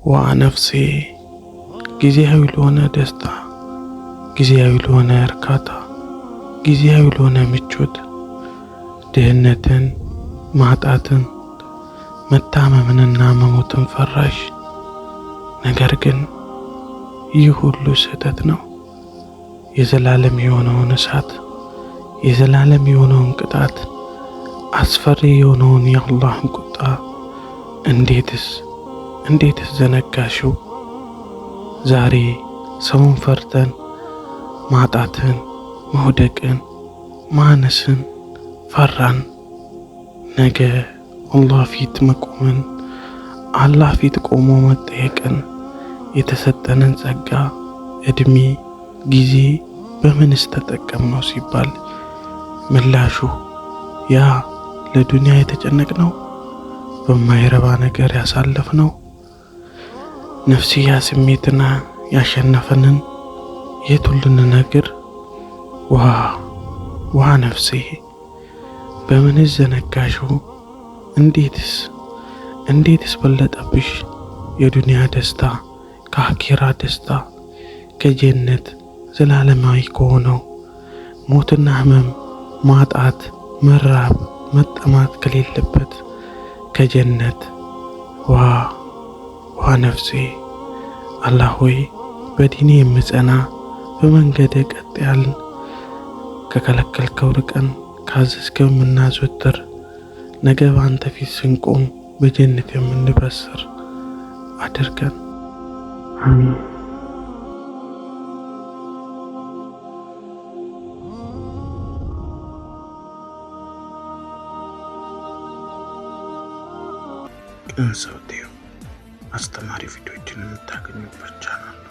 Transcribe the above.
ነፍሴ ጊዜያዊ ለሆነ ደስታ፣ ጊዜያዊ ለሆነ እርካታ፣ ጊዜያዊ ለሆነ ምቾት ድህነትን፣ ማጣትን፣ መታመምንና መሞትን ፈራሽ። ነገር ግን ይህ ሁሉ ስህተት ነው። የዘላለም የሆነውን እሳት፣ የዘላለም የሆነውን ቅጣት፣ አስፈሪ የሆነውን የአላህን ቁጣ እንዴትስ ዘነጋሽው? ዛሬ ሰውን ፈርተን ማጣትን፣ መውደቅን፣ ማነስን ፈራን። ነገ አላህ ፊት መቆምን፣ አላህ ፊት ቆሞ መጠየቅን፣ የተሰጠንን ጸጋ፣ እድሜ፣ ጊዜ በምንስ ተጠቀምነው ሲባል ምላሹ ያ ለዱንያ የተጨነቅነው በማይረባ ነገር ያሳለፍነው ነፍስያ ስሜትና ያሸነፈንን የቱን ልንነግር? ዋ ነፍሴ በምንስ ዘነጋሽው? እንዴትስ በለጠብሽ የዱንያ ደስታ ከአኺራ ደስታ፣ ከጀነት ዘላለማዊ ከሆነው ሞትና ህመም፣ ማጣት፣ መራብ፣ መጠማት ከሌለበት ከጀነት። ዋ ነፍሴ አላህ ሆይ በዲኔ የምጸና በመንገድ ቀጥ ያልን፣ ከከለከልከው ርቀን ካዘዝከው የምናዘወትር፣ ነገ በአንተ ፊት ስንቆም በጀነት የምንበስር አድርገን። አሚን። ቅን ሰው ቲዩብ አስተማሪ ቪዲዮዎችን የምታገኙበት ቻናል ነው።